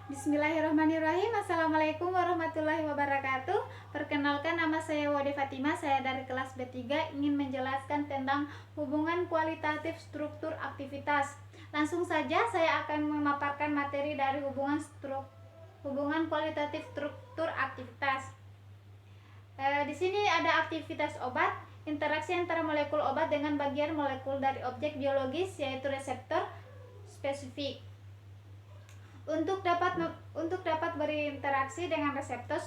Bismillahirrahmanirrahim. Assalamualaikum warahmatullahi wabarakatuh. Perkenalkan, nama saya Wade Fatimah. Saya dari kelas B3 ingin menjelaskan tentang hubungan kualitatif struktur aktivitas. Langsung saja saya akan memaparkan materi dari hubungan kualitatif struktur aktivitas. Di sini ada aktivitas obat, interaksi antara molekul obat dengan bagian molekul dari objek biologis yaitu reseptor spesifik. Untuk dapat berinteraksi dengan reseptor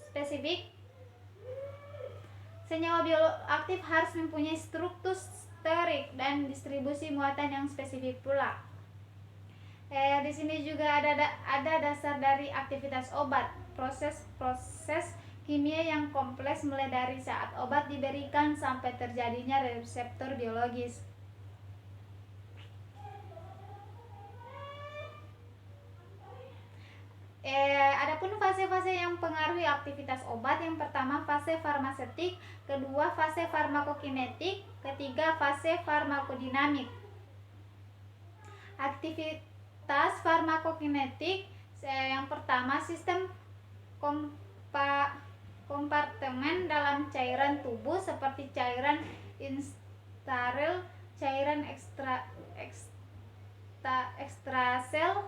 spesifik, senyawa bioaktif harus mempunyai struktur sterik dan distribusi muatan yang spesifik pula. Di sini juga ada dasar dari aktivitas obat, proses kimia yang kompleks mulai dari saat obat diberikan sampai terjadinya reseptor biologis. Adapun fase-fase yang mempengaruhi aktivitas obat, yang pertama fase farmaseutik, kedua fase farmakokinetik, ketiga fase farmakodinamik. Aktivitas farmakokinetik, yang pertama sistem kompartemen dalam cairan tubuh seperti cairan intraserel, cairan ekstrasel,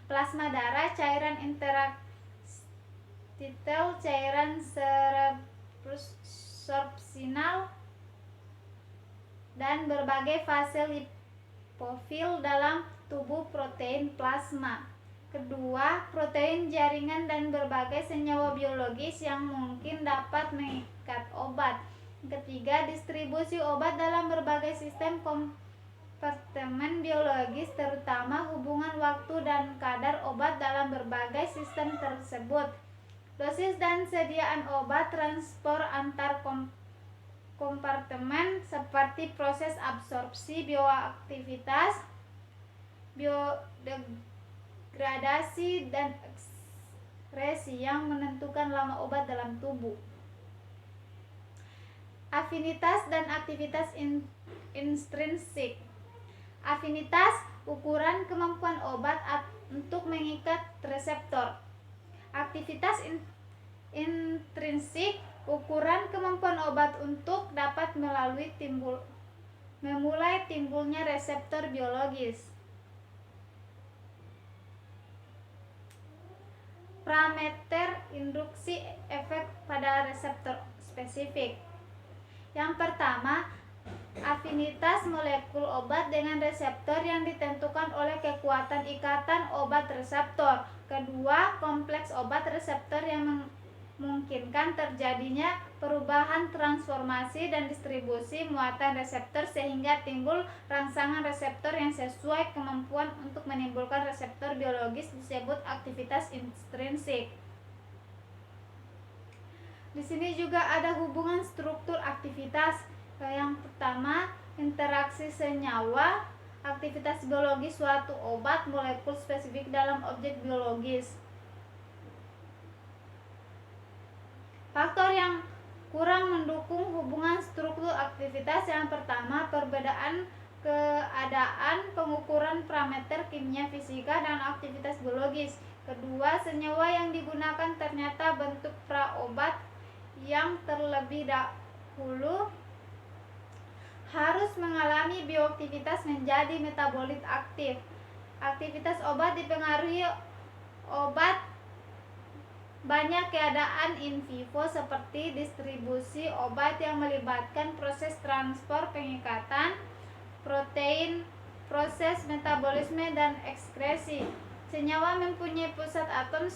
plasma darah, cairan interstitial, cairan cerebrosorptional, dan berbagai fase lipofil dalam tubuh protein plasma. Kedua, protein jaringan dan berbagai senyawa biologis yang mungkin dapat mengikat obat. Ketiga, distribusi obat dalam berbagai sistem kompartemen biologis, terutama hubungan waktu dan kadar obat dalam berbagai sistem tersebut. Dosis dan sediaan obat, transport antar kompartemen seperti proses absorpsi, bioaktivitas, biodegradasi, dan ekskresi yang menentukan lama obat dalam tubuh. Afinitas dan aktivitas intrinsik. Afinitas, ukuran kemampuan obat untuk mengikat reseptor. Aktivitas intrinsik, ukuran kemampuan obat untuk dapat memulai timbulnya reseptor biologis. Parameter induksi efek pada reseptor spesifik. Yang pertama, afinitas molekul obat dengan reseptor yang ditentukan oleh kekuatan ikatan obat reseptor. Kedua, kompleks obat reseptor yang memungkinkan terjadinya perubahan transformasi dan distribusi muatan reseptor sehingga timbul rangsangan reseptor yang sesuai kemampuan untuk menimbulkan reseptor biologis disebut aktivitas intrinsik. Di sini juga ada hubungan struktur aktivitas. Yang pertama, interaksi senyawa, aktivitas biologis suatu obat molekul spesifik dalam objek biologis. Faktor yang kurang mendukung hubungan struktur aktivitas, yang pertama, perbedaan keadaan pengukuran parameter kimia fisika dan aktivitas biologis. Kedua, senyawa yang digunakan ternyata bentuk praobat yang terlebih dahulu harus mengalami bioaktivitas menjadi metabolit aktif. Aktivitas obat dipengaruhi obat banyak keadaan in vivo seperti distribusi obat yang melibatkan proses transport pengikatan protein, proses metabolisme, dan ekskresi. Senyawa mempunyai pusat atom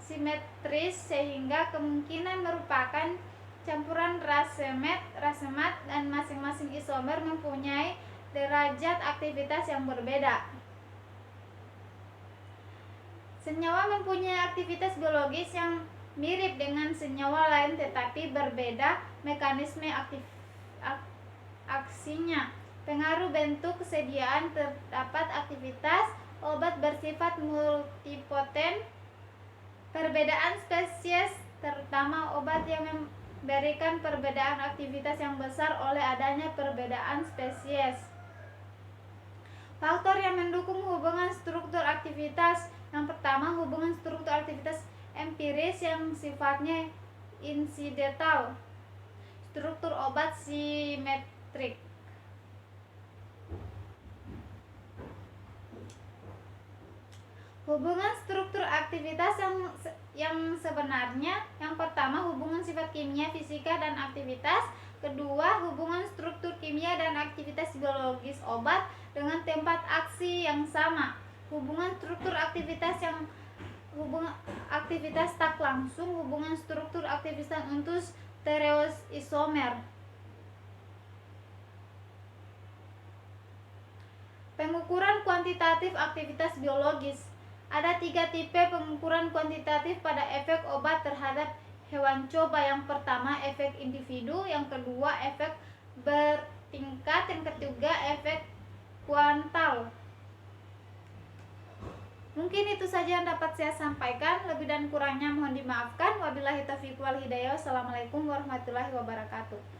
simetris sehingga kemungkinan merupakan campuran racemat dan masing-masing isomer mempunyai derajat aktivitas yang berbeda. Senyawa mempunyai aktivitas biologis yang mirip dengan senyawa lain tetapi berbeda mekanisme aksinya. Pengaruh bentuk kesediaan, terdapat aktivitas obat bersifat multipoten. Perbedaan spesies, terutama obat yang memberikan perbedaan aktivitas yang besar oleh adanya perbedaan spesies. Faktor yang mendukung hubungan struktur aktivitas. Yang pertama, hubungan struktur aktivitas empiris yang sifatnya insidental. Struktur obat simetrik. Hubungan struktur aktivitas yang sebenarnya, yang pertama hubungan sifat kimia, fisika, dan aktivitas. Kedua, hubungan struktur kimia dan aktivitas biologis obat dengan tempat aksi yang sama. Hubungan struktur aktivitas yang hubungan aktivitas tak langsung, hubungan struktur aktivitas untuk stereoisomer. Pengukuran kuantitatif aktivitas biologis. Ada 3 tipe pengukuran kuantitatif pada efek obat terhadap hewan coba. Yang pertama, efek individu. Yang kedua, efek bertingkat. Yang ketiga, efek kuantal. Mungkin itu saja yang dapat saya sampaikan. Lebih dan kurangnya mohon dimaafkan. Wabillahi taufiq wal hidayah. Wassalamualaikum warahmatullahi wabarakatuh.